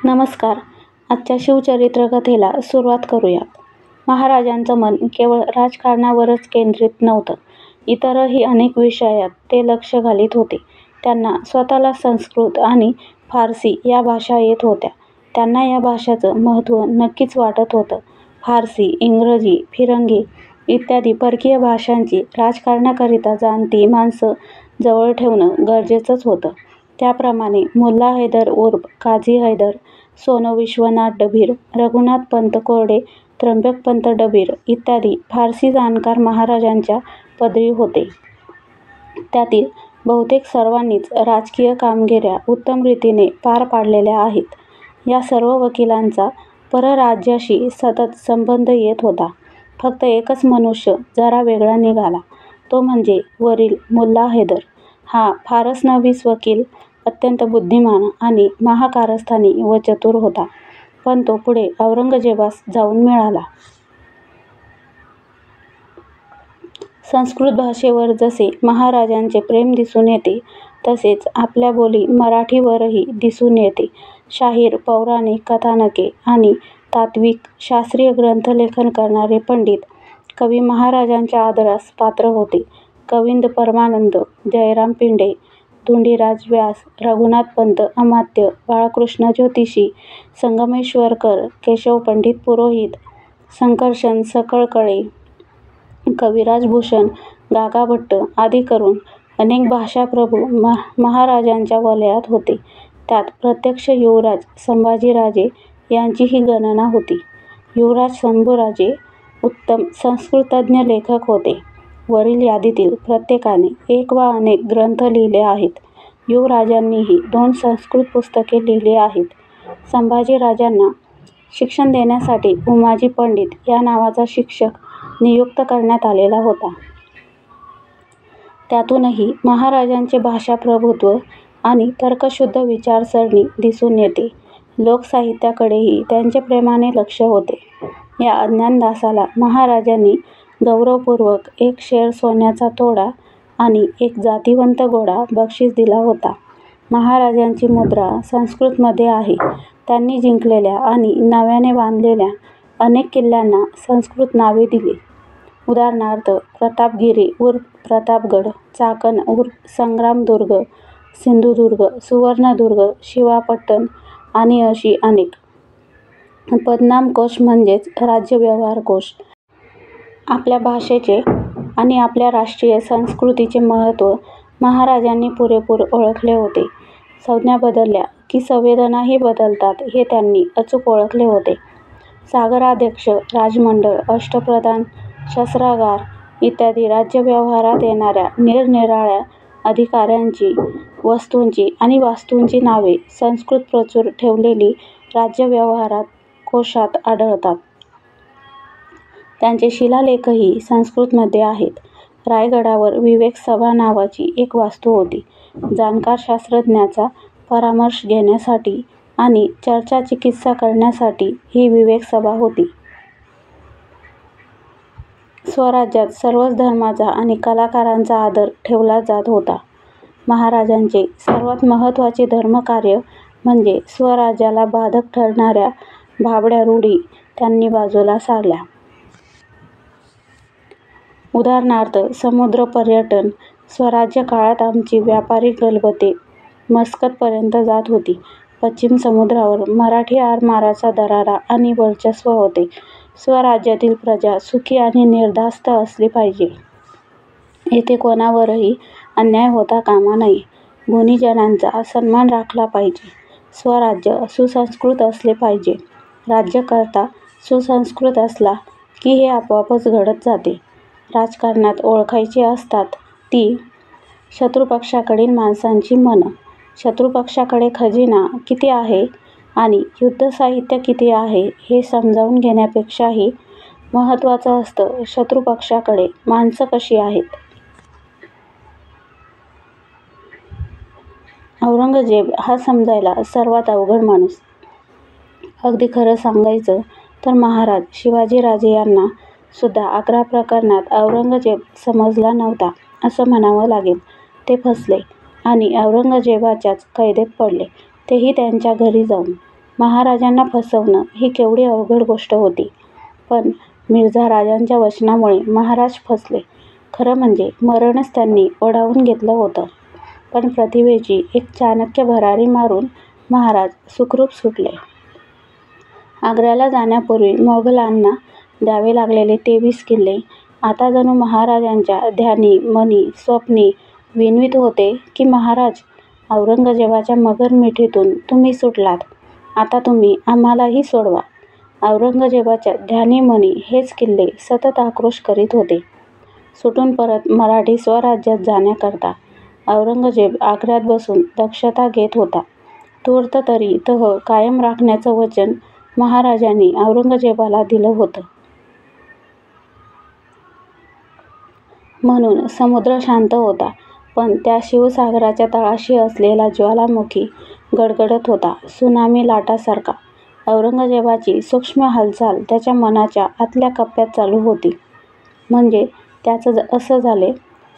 नमस्कार. आजच्या शिवचरित्र कथेला सुरुवात करूया. महाराजांचं मन केवळ राजकारणावरच केंद्रित नव्हतं. इतरही अनेक विषयात ते लक्ष घालीत होते. त्यांना स्वतःला संस्कृत आणि फारसी या भाषा येत होत्या. त्यांना या भाषांचं महत्त्व नक्कीच वाटत होतं. फारसी, इंग्रजी, फिरंगी इत्यादी परकीय भाषांची राजकारणाकरिता जाणती माणसं जवळ ठेवणं गरजेचंच होतं. त्याप्रमाणे मुल्ला हैदर उर्फ काझी हैदर, सोनू विश्वनाथ डबीर, रघुनाथपंत कोरडे, त्र्यंबकपंत डबीर इत्यादी फारसी जाणकार महाराजांच्या पदरी होते. त्यातील बहुतेक सर्वांनीच राजकीय कामगिऱ्या उत्तम रीतीने पार पाडलेल्या आहेत. या सर्व वकिलांचा परराज्याशी सतत संबंध येत होता. फक्त एकच मनुष्य जरा वेगळा निघाला, तो म्हणजे वरील मुल्ला हैदर. हा फारच नवीस वकील अत्यंत बुद्धिमान आणि महाकारस्थानी व चतुर होता, पण तो पुढे औरंगजेबास जाऊन मिळाला. संस्कृत भाषेवर जसे महाराजांचे प्रेम दिसून येते, तसेच आपल्या बोली मराठीवरही दिसून येते. शाहीर, पौराणिक कथानके आणि तात्विक, शास्त्रीय ग्रंथलेखन करणारे पंडित, कवी महाराजांच्या आदरास पात्र होते. कविंद परमानंद, जयराम पिंडे, धुंडीराज व्यास, रघुनाथपंत अमात्य, बाळकृष्ण ज्योतिषी, संगमेश्वरकर, केशवपंडित पुरोहित, संकर्षण सकळकळे, कविराज भूषण, गागाभट्ट आदी करून अनेक भाषाप्रभू महाराजांच्या वलयात होते. त्यात प्रत्यक्ष युवराज संभाजीराजे यांचीही गणना होती. युवराज शंभूराजे उत्तम संस्कृतज्ञ लेखक होते. वरील यादीतील प्रत्येकाने एक वा अनेक ग्रंथ लिहिले आहेत. युवराजांनीही 2 संस्कृत पुस्तके लिहिली आहेत. संभाजीराजांना शिक्षण देण्यासाठी उमाजी पंडित या नावाचा शिक्षक नियुक्त करण्यात आलेला होता. त्यातूनही महाराजांचे भाषाप्रभुत्व आणि तर्कशुद्ध विचारसरणी दिसून येते. लोकसाहित्याकडेही त्यांचे प्रेमाने लक्ष होते. या अज्ञानदासाला महाराजांनी गौरवपूर्वक 1 शेर सोन्याचा तोडा आणि 1 जातिवंत घोडा बक्षीस दिला होता. महाराजांची मुद्रा संस्कृतमध्ये आहे. त्यांनी जिंकलेल्या आणि नव्याने बांधलेल्या अनेक किल्ल्यांना संस्कृत नावे दिली. उदाहरणार्थ प्रतापगिरी उर्फ प्रतापगड, चाकण उर्फ संग्रामदुर्ग, सिंधुदुर्ग, सुवर्णदुर्ग, शिवापट्टण आणि अशी अनेक. पदनाम कोश म्हणजेच राज्यव्यवहार कोश. आपल्या भाषेचे आणि आपल्या राष्ट्रीय संस्कृतीचे महत्त्व महाराजांनी पुरेपूर ओळखले होते. संज्ञा बदलल्या की संवेदनाही बदलतात हे त्यांनी अचूक ओळखले होते. सागराध्यक्ष, राजमंडळ, अष्टप्रधान, शस्त्रागार इत्यादी राज्यव्यवहारात येणाऱ्या निरनिराळ्या अधिकाऱ्यांची, वस्तूंची आणि वास्तूंची नावे संस्कृत प्रचूर ठेवलेली राज्यव्यवहारात कोशात आढळतात. त्यांचे शिलालेखही संस्कृतमध्ये आहेत. रायगडावर विवेक सभा नावाची एक वास्तू होती. जाणकार शास्त्रज्ञाचा परामर्श घेण्यासाठी आणि चर्चा चिकित्सा करण्यासाठी ही विवेक सभा होती. स्वराज्यात सर्वच धर्माचा आणि कलाकारांचा आदर ठेवला जात होता. महाराजांचे सर्वात महत्त्वाचे धर्मकार्य म्हणजे स्वराज्याला बाधक ठरणाऱ्या भाबड्या रूढी त्यांनी बाजूला सारल्या. उदाहरणार्थ समुद्र पर्यटन. स्वराज्य काळात आमची व्यापारी गलबते मस्कतपर्यंत जात होती. पश्चिम समुद्रावर मराठी आरमाराचा दरारा आणि वर्चस्व होते. स्वराज्यातील प्रजा सुखी आणि निर्धास्त असली पाहिजे. येथे कोणावरही अन्याय होता कामा नये. गुणीजनांचा सन्मान राखला पाहिजे. स्वराज्य सुसंस्कृत असले पाहिजे. राज्यकर्ता सुसंस्कृत असला की हे आपोआपच घडत जाते. राजकारणात ओळखायची असतात ती शत्रुपक्षाकडील माणसांची मनं. शत्रुपक्षाकडे खजिना किती आहे आणि युद्धसाहित्य किती आहे हे समजावून घेण्यापेक्षाही महत्त्वाचं असतं शत्रुपक्षाकडे माणसं कशी आहेत. औरंगजेब हा समजायला सर्वात अवघड माणूस. अगदी खरं सांगायचं तर महाराज शिवाजीराजे यांना सुद्धा आग्रा प्रकरणात औरंगजेब समजला नव्हता असं म्हणावं लागेल. ते फसले आणि औरंगजेबाच्याच कैदेत पडले, तेही त्यांच्या घरी जाऊन. महाराजांना फसवणं ही केवढी अवघड गोष्ट होती. पण मिर्झा राजांच्या वचनामुळे महाराज फसले. खरं म्हणजे मरणच त्यांनी ओढावून घेतलं होतं. पण प्रतिभेची एक चाणक्य भरारी मारून महाराज सुखरूप सुटले. आग्र्याला जाण्यापूर्वी मोगलांना द्यावे लागलेले 23 किल्ले आता जणू महाराजांच्या ध्यानी, मनी, स्वप्नी विन्वित होते की महाराज, औरंगजेबाच्या मगर मिठीतून तुम्ही सुटलात, आता तुम्ही आम्हालाही सोडवा. औरंगजेबाच्या ध्यानी मनी हेच किल्ले सतत आक्रोश करीत होते. सुटून परत मराठी स्वराज्यात जाण्याकरता औरंगजेब आग्र्यात बसून दक्षता घेत होता. तूर्त तरी तह कायम राखण्याचं वचन महाराजांनी औरंगजेबाला दिलं होतं. म्हणून समुद्र शांत होता, पण त्या शिवसागराच्या तळाशी असलेला ज्वालामुखी गडगडत होता सुनामी लाटासारखा. औरंगजेबाची सूक्ष्म हालचाल त्याच्या मनाच्या आतल्या कप्प्यात चालू होती. म्हणजे त्याचं असं झाले,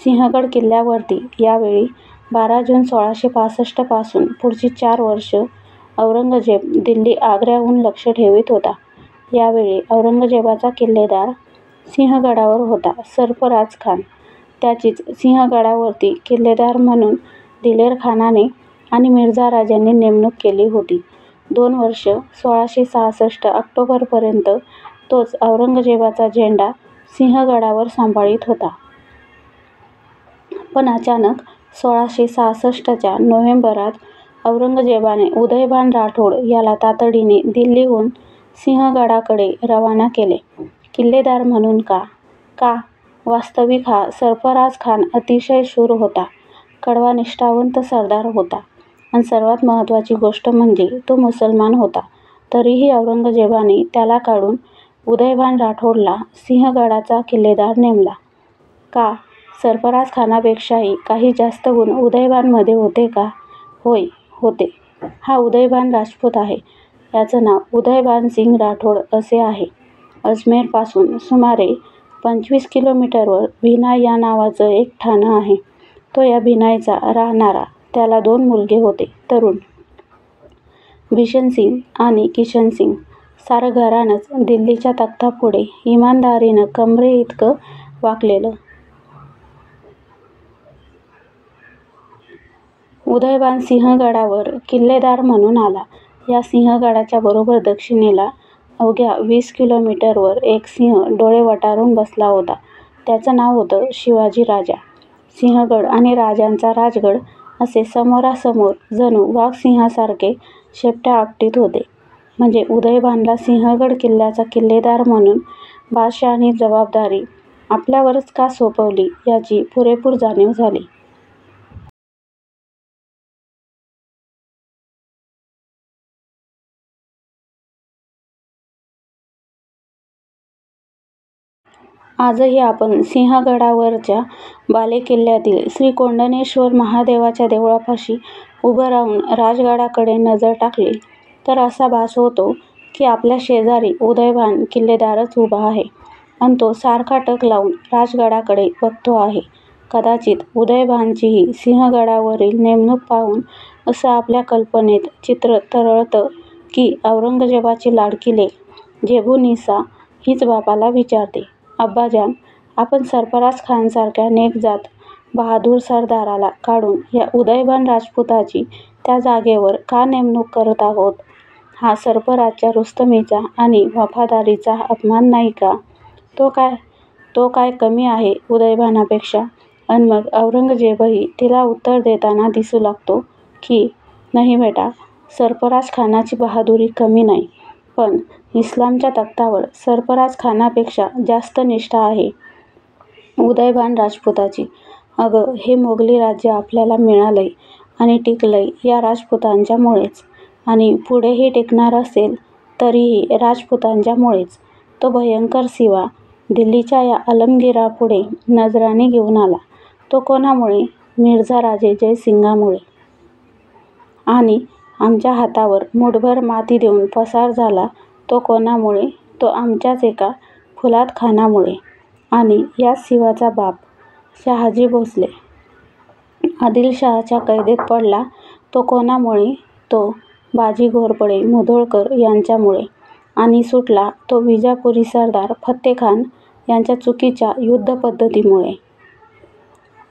सिंहगड किल्ल्यावरती यावेळी 12 जून 1665 पासून पुढची 4 वर्ष औरंगजेब दिल्ली आग्र्याहून लक्ष ठेवीत होता. यावेळी औरंगजेबाचा किल्लेदार सिंहगडावर होता सरफराज खान. त्याचीच सिंहगडावरती किल्लेदार म्हणून दिलेर खानाने आणि मिर्झा राजांनी नेमणूक केली होती. 2 वर्ष 1666 ऑक्टोबरपर्यंत तोच औरंगजेबाचा झेंडा सिंहगडावर सांभाळीत होता. पण अचानक 1666च्या नोव्हेंबरात औरंगजेबाने उदयभान राठोड याला तातडीने दिल्लीहून सिंहगडाकडे रवाना केले. किल्लेदार म्हणून का? का? वास्तविक हा सरफराज खान अतिशय शूर होता, कडवा निष्ठावंत सरदार होता आणि सर्वात महत्त्वाची गोष्ट म्हणजे तो मुसलमान होता. तरीही औरंगजेबाने त्याला काढून उदयभान राठोडला सिंहगडाचा किल्लेदार नेमला. का? सरफराज खानापेक्षाही काही जास्त गुण उदयभानमध्ये होते का? होय, होते. हा उदयभान राजपूत आहे. याचं नाव उदयभान सिंग राठोड असे आहे. अजमेरपासून सुमारे 25 किलोमीटरवर भिनाई या नावाचं एक ठाणं आहे. तो या भिनाईचा राहणारा. त्याला 2 मुलगे होते, तरुण. बिशन सिंग आणि किशन सिंग. सारं घराणंच दिल्लीच्या तख्तापुढे इमानदारीनं कमरेइतकं वाकलेलं. उदयभान सिंहगडावर किल्लेदार म्हणून आला. या सिंहगडाच्या बरोबर दक्षिणेला अवघ्या 20 किलोमीटरवर एक सिंह डोळे वटारून बसला होता. त्याचं नाव होतं शिवाजी राजा. सिंहगड आणि राजांचा राजगड असे समोरासमोर जणू वाघ-सिंहासारखे शेपट्या आपटीत होते. म्हणजे उदयभानला सिंहगड किल्ल्याचा किल्लेदार म्हणून बादशहानी जबाबदारी आपल्यावरच का सोपवली याची पुरेपूर जाणीव झाली. आजही आपण सिंहगडावरच्या बालेकिल्ल्यातील श्रीकोंडणेश्वर महादेवाच्या देवळापाशी उभं राहून राजगडाकडे नजर टाकली तर असा भास होतो की आपल्या शेजारी उदयभान किल्लेदारच उभा आहे आणि तो सारखा टक लावून राजगडाकडे बघतो आहे. कदाचित उदयभानचीही सिंहगडावरील नेमणूक पाहून असं आपल्या कल्पनेत चित्र तरळतं की औरंगजेबाची लाडकी लेक जेबुनिसा हीच बापाला विचारते, अब्बाजान, आपण सरफराज खानसारख्या नेकजात बहादूर सरदाराला काढून या उदयभान राजपुताची त्या जागेवर का नेमणूक करत आहोत? हा सरफराजच्या रुस्तमीचा आणि वफादारीचा अपमान नाही का? तो काय कमी आहे उदयभानापेक्षा? अन मग औरंगजेबही तिला उत्तर देताना दिसू लागतो की, नाही बेटा, सरफराज खानाची बहादुरी कमी नाही, पण इस्लामच्या तख्तावर सरफराज खानापेक्षा जास्त निष्ठा आहे उदयभान राजपुताची. अगं, हे मोगली राज्य आपल्याला मिळालंय आणि टिकलंय या राजपुतांच्यामुळेच, आणि पुढेही टिकणार असेल तरीही राजपुतांच्यामुळेच. तो भयंकर सिवा दिल्लीच्या या आलमगीरापुढे नजराणी घेऊन आला. तो कोणामुळे? मिर्झा राजे जयसिंगामुळे. आणि आमच्या हातावर मुठभर माती देऊन पसार झाला तो कोणामुळे? तो आमच्याच एका फुलाद खानामुळे. आणि याच सिवाचा बाप शहाजी भोसले आदिलशहाच्या कैदेत पडला तो कोणामुळे? तो बाजी घोरपडे मुधोळकर यांच्यामुळे आणि सुटला तो विजापुरी सरदार फत्तेखान यांच्या चुकीच्या युद्धपद्धतीमुळे.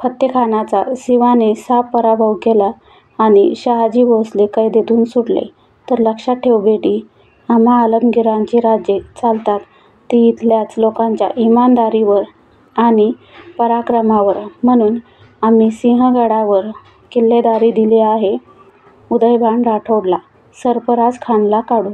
फत्तेखानाचा शिवाने साफ पराभव केला आणि शहाजी भोसले कैदेतून सुटले. तर लक्षात ठेव बेटी, आम्हा आलमगीरांची राज्ये चालतात ती इथल्याच लोकांच्या इमानदारीवर आणि पराक्रमावर, म्हणून आम्ही सिंहगडावर किल्लेदारी दिली आहे उदयभान राठोडला, सरफराज खानला काढून.